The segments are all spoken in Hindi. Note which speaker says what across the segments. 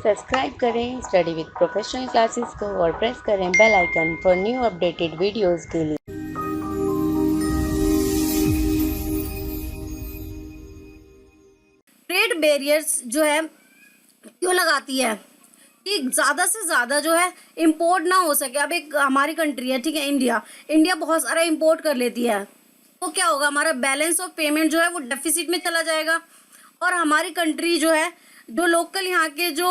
Speaker 1: सब्सक्राइब करें स्टडी विद प्रोफेशनल क्लासेस को और प्रेस करें bell icon for new updated videos के लिए।
Speaker 2: ट्रेड बैरियर्स जो है क्यों लगाती है कि ज़्यादा से ज़्यादा जो है इंपोर्ट ना हो सके। अब एक हमारी कंट्री है, ठीक है, इंडिया बहुत सारा इंपोर्ट कर लेती है, तो क्या होगा, हमारा बैलेंस ऑफ पेमेंट जो है वो डेफिसिट में चला जाएगा और हमारी कंट्री जो है, जो लोकल यहाँ के जो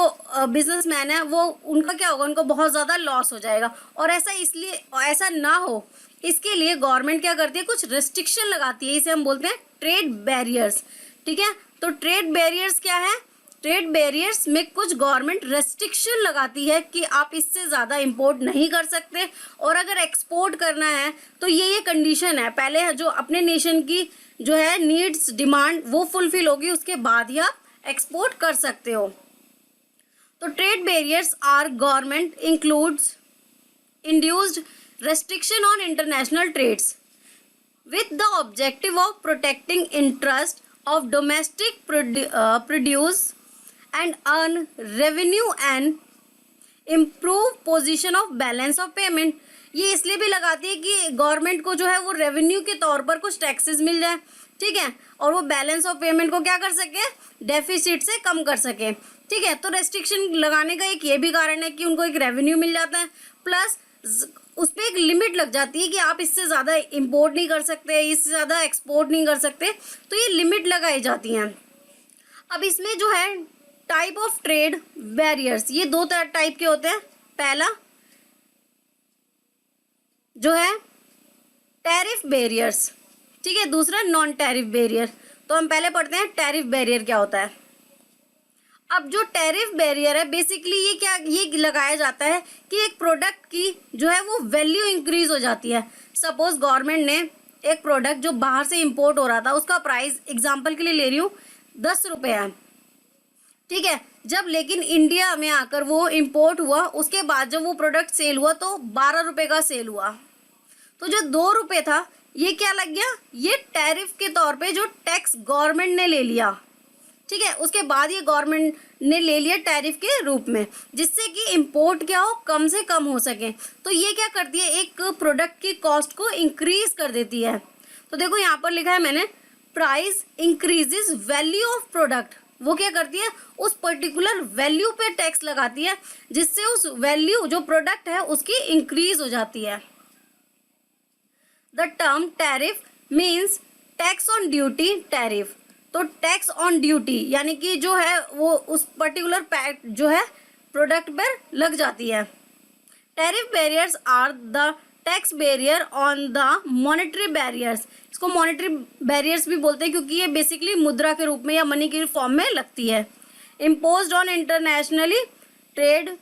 Speaker 2: बिजनेसमैन है वो उनका क्या होगा, उनको बहुत ज़्यादा लॉस हो जाएगा। और ऐसा ना हो इसके लिए गवर्नमेंट क्या करती है, कुछ रिस्ट्रिक्शन लगाती है, इसे हम बोलते हैं ट्रेड बैरियर्स। ठीक है, तो ट्रेड बैरियर्स क्या है, ट्रेड बैरियर्स में कुछ गवर्नमेंट रेस्ट्रिक्शन लगाती है कि आप इससे ज़्यादा इंपोर्ट नहीं कर सकते, और अगर एक्सपोर्ट करना है तो ये कंडीशन है, पहले जो अपने नेशन की जो है नीड्स डिमांड वो फुलफिल होगी, उसके बाद ही आप एक्सपोर्ट कर सकते हो। तो trade barriers are government includes induced restriction on international trades with the objective of protecting interest of domestic produce and earn revenue and improve position of balance of payment। ये इसलिए भी लगाती है कि गवर्नमेंट को जो है वो रेवेन्यू के तौर पर कुछ टैक्सेस मिल जाए, ठीक है, और वो बैलेंस ऑफ पेमेंट को क्या कर सके, डेफिसिट से कम कर सके। ठीक है, तो रेस्ट्रिक्शन लगाने का एक ये भी कारण है कि उनको एक रेवेन्यू मिल जाता है, प्लस उस पर एक लिमिट लग जाती है कि आप इससे ज़्यादा इंपोर्ट नहीं कर सकते, इससे ज़्यादा एक्सपोर्ट नहीं कर सकते, तो ये लिमिट लगाई जाती हैं। अब इसमें जो है टाइप ऑफ ट्रेड बैरियर्स, ये दो टाइप के होते हैं। पहला जो है टैरिफ बैरियर्स, ठीक है, दूसरा नॉन टैरिफ बैरियर। तो हम पहले पढ़ते हैं टैरिफ बैरियर क्या होता है। अब जो टैरिफ बैरियर है बेसिकली ये लगाया जाता है कि एक प्रोडक्ट की जो है वो वैल्यू इंक्रीज हो जाती है। सपोज गवर्नमेंट ने एक प्रोडक्ट जो बाहर से इंपोर्ट हो रहा था उसका प्राइस एग्जांपल के लिए ले रही हूँ 10 रुपये है, ठीक है, जब लेकिन इंडिया में आकर वो इंपोर्ट हुआ, उसके बाद जब वो प्रोडक्ट सेल हुआ तो 12 रुपये का सेल हुआ, तो जो 2 रुपये था ये क्या लग गया, ये टैरिफ के तौर पे जो टैक्स गवर्नमेंट ने ले लिया, ठीक है, उसके बाद ये गवर्नमेंट ने ले लिया टैरिफ के रूप में, जिससे कि इंपोर्ट क्या हो, कम से कम हो सके। तो ये क्या करती है, एक प्रोडक्ट की कॉस्ट को इंक्रीज कर देती है। तो देखो यहाँ पर लिखा है मैंने, price increases value of product. वो क्या करती है, उस पर्टिकुलर वैल्यू पे टैक्स लगाती है, जिससे उस वैल्यू जो प्रोडक्ट है उसकी इंक्रीज हो जाती है। The term tariff means tax on duty tariff. तो टैक्स ऑन ड्यूटी यानी कि जो है वो उस पर्टिकुलर जो है प्रोडक्ट पर लग जाती है। Tariff barriers are the tax barrier on the monetary barriers. इसको मॉनेटरी बैरियर्स भी बोलते हैं क्योंकि ये बेसिकली मुद्रा के रूप में या मनी के फॉर्म में लगती है। Imposed on internationally trade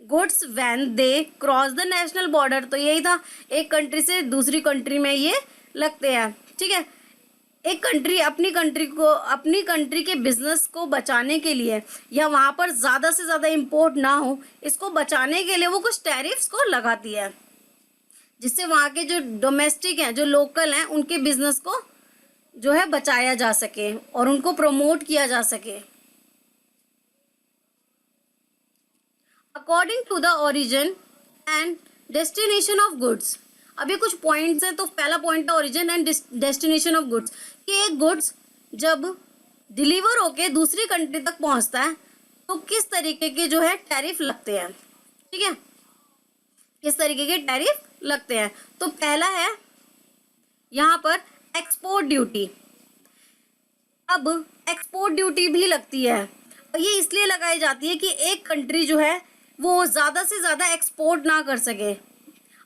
Speaker 2: goods when they cross the national border. तो यही था, एक कंट्री से दूसरी कंट्री में ये लगते हैं, ठीक है। एक कंट्री अपनी कंट्री के बिजनेस को बचाने के लिए या वहाँ पर ज़्यादा से ज़्यादा इंपोर्ट ना हो, इसको बचाने के लिए वो कुछ टैरिफ्स को लगाती है, जिससे वहाँ के जो डोमेस्टिक हैं, जो लोकल हैं, उनके बिजनेस को जो है बचाया जा सके और उनको प्रमोट किया जा सके। According to the origin and destination of goods. अभी कुछ पॉइंट्स हैं, तो पहला पॉइंट था origin and destination of goods, कि एक गुड्स जब डिलीवर होके दूसरी कंट्री तक पहुंचता है तो किस तरीके के जो है टैरिफ लगते हैं, ठीक है, किस तरीके के टैरिफ लगते हैं। तो पहला है यहाँ पर एक्सपोर्ट ड्यूटी। अब एक्सपोर्ट ड्यूटी भी लगती है, और ये इसलिए लगाई जाती है कि एक कंट्री जो है वो ज़्यादा से ज़्यादा एक्सपोर्ट ना कर सके।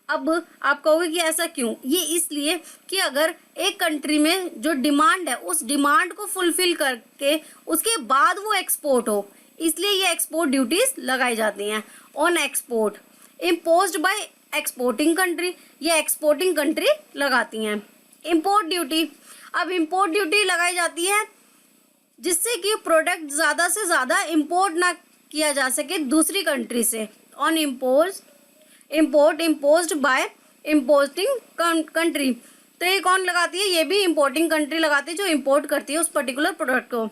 Speaker 2: अब आप कहोगे कि ऐसा क्यों, ये इसलिए कि अगर एक कंट्री में जो डिमांड है उस डिमांड को फुलफिल करके उसके बाद वो एक्सपोर्ट हो, इसलिए ये एक्सपोर्ट ड्यूटीज लगाई जाती हैं on export imposed by exporting country. ये एक्सपोर्टिंग कंट्री लगाती हैं इम्पोर्ट ड्यूटी। अब इम्पोर्ट ड्यूटी लगाई जाती है जिससे कि प्रोडक्ट ज़्यादा से ज़्यादा इम्पोर्ट ना किया जा सके दूसरी कंट्री से, on import imposed by importing country. तो ये कौन लगाती है, ये भी इम्पोर्टिंग कंट्री लगाती है जो इम्पोर्ट करती है उस पर्टिकुलर प्रोडक्ट को।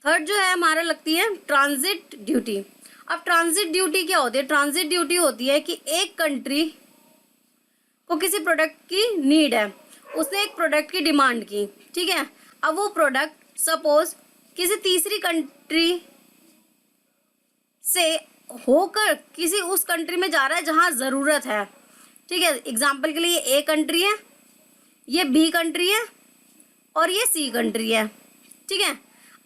Speaker 2: थर्ड जो है हमारा लगती है ट्रांजिट ड्यूटी। अब ट्रांजिट ड्यूटी क्या होती है? ट्रांजिट ड्यूटी होती है कि एक कंट्री को किसी प्रोडक्ट की नीड है, उसने एक प्रोडक्ट की डिमांड की, ठीक है। अब वो प्रोडक्ट सपोज किसी तीसरी कंट्री से होकर किसी उस कंट्री में जा रहा है जहाँ ज़रूरत है, ठीक है। एग्जाम्पल के लिए ये ए कंट्री है, ये बी कंट्री है और ये सी कंट्री है, ठीक है।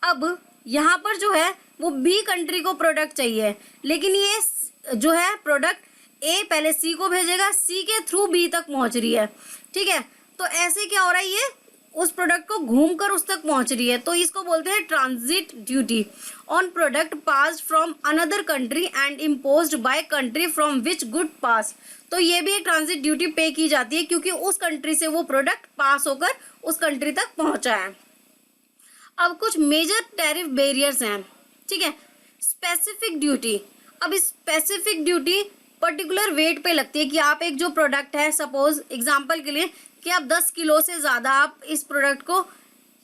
Speaker 2: अब यहाँ पर जो है वो बी कंट्री को प्रोडक्ट चाहिए, लेकिन ये जो है प्रोडक्ट ए पहले सी को भेजेगा, सी के थ्रू बी तक पहुँच रही है, ठीक है। तो ऐसे क्या हो रहा है, ये उस प्रोडक्ट को घूमकर उस तक पहुंच रही है, तो इसको बोलते हैं transit duty on product passed from another country and imposed by country from which good पास। तो ये भी एक ट्रांजिट ड्यूटी पे की जाती है क्योंकि उस कंट्री से वो प्रोडक्ट पास होकर उस कंट्री तक पहुंचा है। अब कुछ मेजर टैरिफ बैरियर्स हैं, ठीक है। स्पेसिफिक ड्यूटी, अब स्पेसिफिक ड्यूटी पर्टिकुलर वेट पे लगती है कि आप एक जो प्रोडक्ट है, सपोज एग्जांपल के लिए कि आप 10 किलो से ज़्यादा आप इस प्रोडक्ट को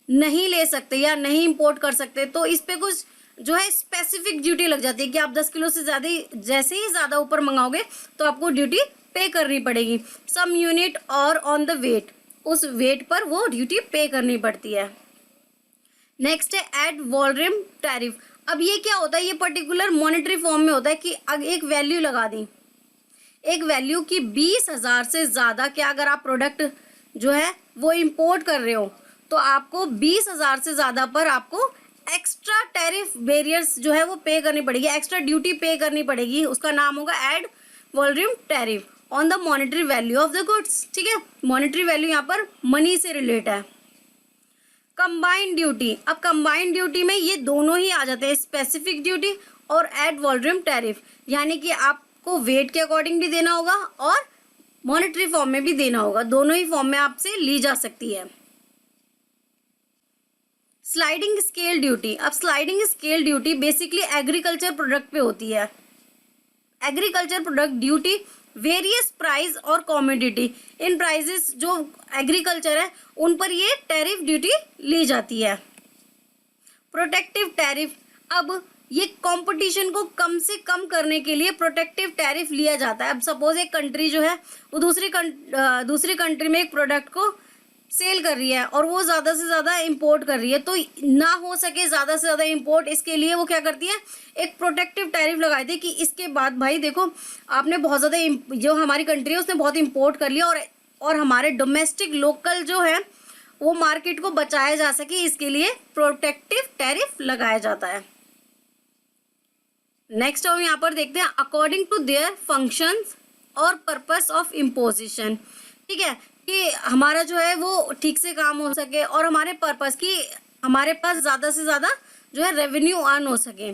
Speaker 2: नहीं ले सकते या नहीं इंपोर्ट कर सकते, तो इस पे कुछ जो है स्पेसिफिक ड्यूटी लग जाती है कि आप 10 किलो से ज़्यादा जैसे ही ज़्यादा ऊपर मंगाओगे तो आपको ड्यूटी पे करनी पड़ेगी। सम यूनिट और ऑन द वेट, उस वेट पर वो ड्यूटी पे करनी पड़ती है। नेक्स्ट है एड वॉल्यूम टैरिफ। अब ये क्या होता है, ये पर्टिकुलर मॉनेटरी फॉर्म में होता है कि एक वैल्यू लगा दी, एक वैल्यू की 20,000 से ज़्यादा के अगर आप प्रोडक्ट जो है वो इंपोर्ट कर रहे हो तो आपको 20,000 से ज़्यादा पर आपको एक्स्ट्रा टैरिफ बैरियर्स जो है वो पे करनी पड़ेगी, एक्स्ट्रा ड्यूटी पे करनी पड़ेगी। उसका नाम होगा ad valorem tariff on the monetary value of the goods, ठीक है। मॉनेटरी वैल्यू यहाँ पर मनी से रिलेट है। कंबाइंड ड्यूटी, अब कंबाइंड ड्यूटी में ये दोनों ही आ जाते हैं, स्पेसिफिक ड्यूटी और एड वॉल्यूम टैरिफ, यानी कि आपको वेट के अकॉर्डिंग भी देना होगा और मॉनेटरी फॉर्म में भी देना होगा, दोनों ही फॉर्म में आपसे ली जा सकती है। स्लाइडिंग स्केल ड्यूटी, अब sliding scale duty basically agriculture product पे होती है। Agriculture product duty various price और कॉमोडिटी, इन प्राइजेस जो एग्रीकल्चर है उन पर ये टैरिफ ड्यूटी ली जाती है। प्रोटेक्टिव टैरिफ, अब ये कंपटीशन को कम से कम करने के लिए प्रोटेक्टिव टैरिफ लिया जाता है। अब सपोज एक कंट्री जो है वो दूसरी कंट्री में एक प्रोडक्ट को सेल कर रही है और वो ज़्यादा से ज़्यादा इंपोर्ट कर रही है, तो ना हो सके ज़्यादा से ज़्यादा इंपोर्ट, इसके लिए वो क्या करती है, एक प्रोटेक्टिव टैरिफ लगाई थी कि इसके बाद भाई देखो आपने बहुत ज़्यादा जो हमारी कंट्री है उसने बहुत इंपोर्ट कर लिया और हमारे डोमेस्टिक लोकल जो है वो मार्केट को बचाया जा सके, इसके लिए प्रोटेक्टिव टैरिफ लगाया जाता है। नेक्स्ट हम यहाँ पर देखते हैं अकॉर्डिंग टू देयर फंक्शंस और पर्पस ऑफ इम्पोजिशन, ठीक है, कि हमारा जो है वो ठीक से काम हो सके और हमारे पर्पस की हमारे पास ज़्यादा से ज़्यादा जो है रेवेन्यू अर्न हो सके।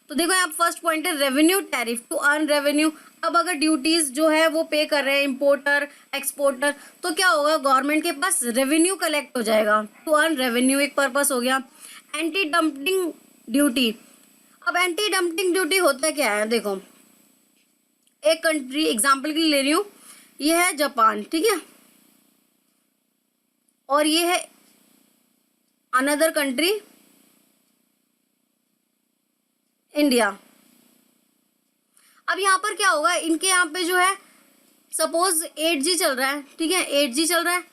Speaker 2: तो देखो यहाँ फर्स्ट पॉइंट है revenue tariff, to earn revenue. अब अगर ड्यूटीज़ जो है वो पे कर रहे हैं इंपोर्टर एक्सपोर्टर, तो क्या होगा, गवर्नमेंट के पास रेवेन्यू कलेक्ट हो जाएगा, टू अर्न रेवेन्यू एक पर्पस हो गया। एंटी डंपिंग ड्यूटी, अब एंटी डंपिंग ड्यूटी होता क्या है, देखो एक कंट्री एग्जाम्पल के लिए ले रही हूँ, ये है जापान, ठीक है, और ये है अनदर कंट्री इंडिया। अब यहाँ पर क्या होगा, इनके यहाँ पे जो है सपोज 8G चल रहा है, ठीक है, 8G चल रहा है।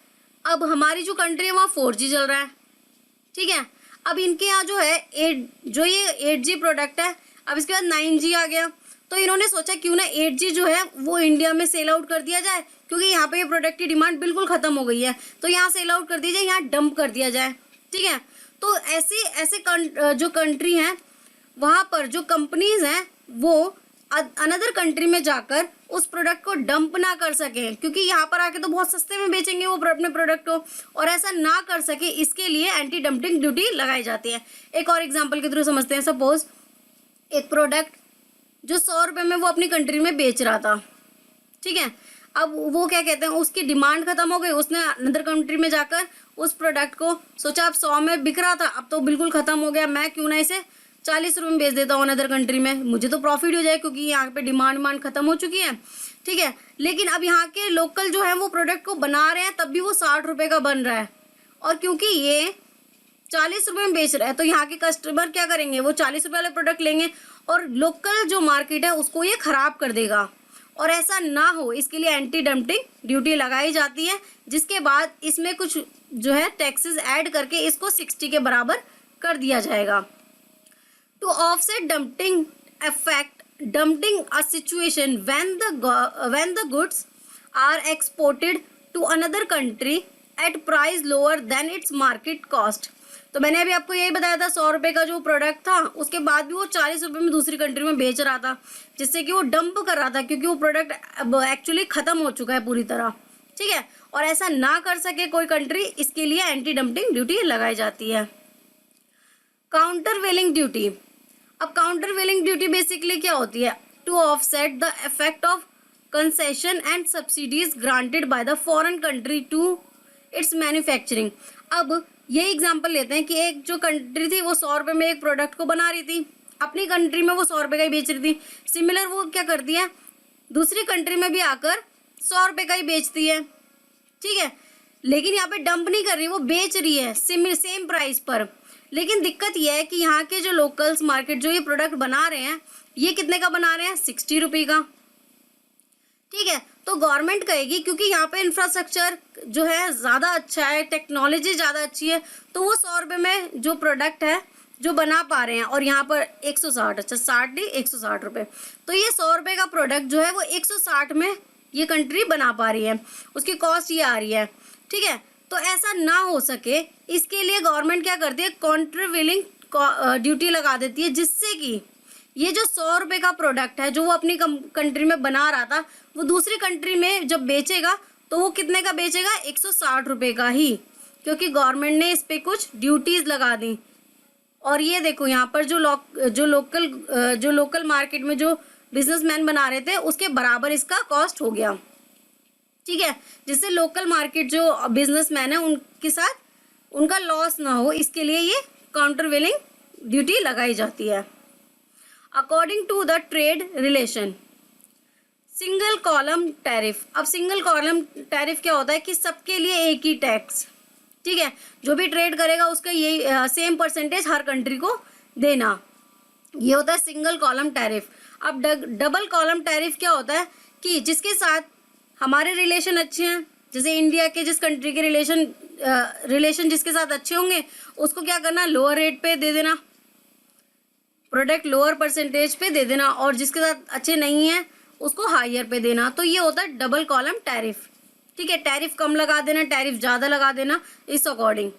Speaker 2: अब हमारी जो कंट्री है वहाँ 4G चल रहा है, ठीक है। अब इनके यहाँ जो है ये 8G प्रोडक्ट है, अब इसके बाद 9G आ गया, तो इन्होंने सोचा क्यों ना 8G जो है वो इंडिया में सेल आउट कर दिया जाए, क्योंकि यहाँ पे ये प्रोडक्ट की डिमांड बिल्कुल ख़त्म हो गई है, तो यहाँ सेल आउट कर दिया जाए, यहाँ डंप कर दिया जाए, ठीक है। तो ऐसे जो कंट्री हैं वहाँ पर जो कंपनीज हैं वो अनदर कंट्री में जाकर उस प्रोडक्ट को डंप ना कर सकें, क्योंकि यहाँ पर आके तो बहुत सस्ते में बेचेंगे वो अपने प्रोडक्ट को, और ऐसा ना कर सके इसके लिए एंटी डंपिंग ड्यूटी लगाई जाती है। एक और एग्जांपल के थ्रू समझते हैं। सपोज एक प्रोडक्ट जो 100 रुपये में वो अपनी कंट्री में बेच रहा था, ठीक है, अब वो क्या कहते हैं, उसकी डिमांड खत्म हो गई, उसने अनदर कंट्री में जाकर उस प्रोडक्ट को सोचा अब 100 में बिक रहा था, अब तो बिल्कुल खत्म हो गया, मैं क्यों ना इसे 40 रुपये में बेच देता हूँ अनदर कंट्री में, मुझे तो प्रॉफिट हो जाए क्योंकि यहाँ पे डिमांड खत्म हो चुकी है, ठीक है। लेकिन अब यहाँ के लोकल जो है वो प्रोडक्ट को बना रहे हैं, तब भी वो 60 रुपये का बन रहा है, और क्योंकि ये ₹40 में बेच रहा है, तो यहाँ के कस्टमर क्या करेंगे, वो ₹40 वाले प्रोडक्ट लेंगे और लोकल जो मार्केट है उसको ये खराब कर देगा। और ऐसा ना हो इसके लिए एंटी डंपिंग ड्यूटी लगाई जाती है, जिसके बाद इसमें कुछ जो है टैक्सेस ऐड करके इसको 60 के बराबर कर दिया जाएगा। To offset dumping effect, dumping a situation when the goods are exported to another country at price lower than its market cost। तो मैंने अभी आपको यही बताया था, ₹100 का जो प्रोडक्ट था उसके बाद भी वो ₹40 में दूसरी कंट्री में बेच रहा था, जिससे कि वो डंप कर रहा था, क्योंकि वो प्रोडक्ट अब एक्चुअली खत्म हो चुका है पूरी तरह। ठीक है, और ऐसा ना कर सके कोई कंट्री, इसके लिए एंटी डंपिंग ड्यूटी लगाई जाती है। Countervailing duty. अब काउंटर वेलिंग ड्यूटी बेसिकली क्या होती है, to offset the effect of concession and subsidies granted by the foreign country to its manufacturing. अब ये एग्जांपल लेते हैं कि एक जो कंट्री थी वो ₹100 में एक प्रोडक्ट को बना रही थी, अपनी कंट्री में वो ₹100 का ही बेच रही थी। सिमिलर वो क्या करती है, दूसरी कंट्री में भी आकर ₹100 का ही बेचती है। ठीक है, लेकिन यहाँ पे डंप नहीं कर रही, वो बेच रही है सेम प्राइस पर। लेकिन दिक्कत यह है कि यहाँ के जो लोकल्स मार्केट जो ये प्रोडक्ट बना रहे हैं, ये कितने का बना रहे हैं, ₹60 का। ठीक है, तो गवर्नमेंट कहेगी क्योंकि यहाँ पे इंफ्रास्ट्रक्चर जो है ज़्यादा अच्छा है, टेक्नोलॉजी ज़्यादा अच्छी है, तो वो ₹100 में जो प्रोडक्ट है जो बना पा रहे हैं, और यहाँ पर 160, अच्छा 60 नहीं ₹160, तो ये ₹100 का प्रोडक्ट जो है वो 160 में ये कंट्री बना पा रही है, उसकी कॉस्ट ये आ रही है। ठीक है, तो ऐसा ना हो सके इसके लिए गवर्नमेंट क्या करती है, काउंटरवेलिंग ड्यूटी लगा देती है, जिससे कि ये जो ₹100 का प्रोडक्ट है जो वो अपनी कंट्री में बना रहा था, वो दूसरी कंट्री में जब बेचेगा तो वो कितने का बेचेगा, ₹160 का ही, क्योंकि गवर्नमेंट ने इस पे कुछ ड्यूटीज लगा दी। और ये देखो यहाँ पर जो लोकल मार्केट में जो बिजनेसमैन बना रहे थे उसके बराबर इसका कॉस्ट हो गया। ठीक है, जिससे लोकल मार्केट जो बिजनेसमैन है उनके साथ उनका लॉस ना हो, इसके लिए ये काउंटरवेलिंग ड्यूटी लगाई जाती है। According to the trade relation, single column tariff. अब सिंगल कॉलम टैरिफ क्या होता है कि सबके लिए एक ही टैक्स। ठीक है, जो भी ट्रेड करेगा उसका यही सेम परसेंटेज हर कंट्री को देना, ये होता है सिंगल कॉलम टैरिफ। अब डबल कॉलम टैरिफ क्या होता है कि जिसके साथ हमारे रिलेशन अच्छे हैं, जैसे इंडिया के जिस कंट्री के रिलेशन जिसके साथ अच्छे होंगे उसको क्या करना, लोअर रेट पे दे देना, प्रोडक्ट लोअर परसेंटेज पे दे देना, और जिसके साथ अच्छे नहीं है उसको हायर पे देना। तो ये होता है डबल कॉलम टैरिफ। ठीक है, टैरिफ कम लगा देना, टैरिफ ज़्यादा लगा देना, इस अकॉर्डिंग।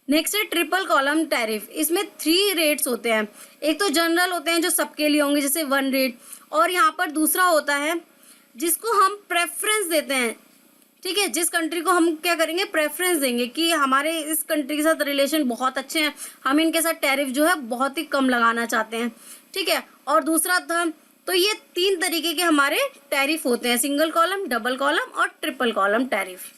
Speaker 2: नेक्स्ट है ट्रिपल कॉलम टैरिफ। इसमें 3 रेट्स होते हैं, एक तो जनरल होते हैं जो सबके लिए होंगे जैसे 1 रेट, और यहाँ पर दूसरा होता है जिसको हम प्रेफरेंस देते हैं। ठीक है, जिस कंट्री को हम क्या करेंगे, प्रेफरेंस देंगे कि हमारे इस कंट्री के साथ रिलेशन बहुत अच्छे हैं, हम इनके साथ टैरिफ जो है बहुत ही कम लगाना चाहते हैं। ठीक है, और दूसरा था, तो ये 3 तरीके के हमारे टैरिफ होते हैं, सिंगल कॉलम, डबल कॉलम और ट्रिपल कॉलम टैरिफ।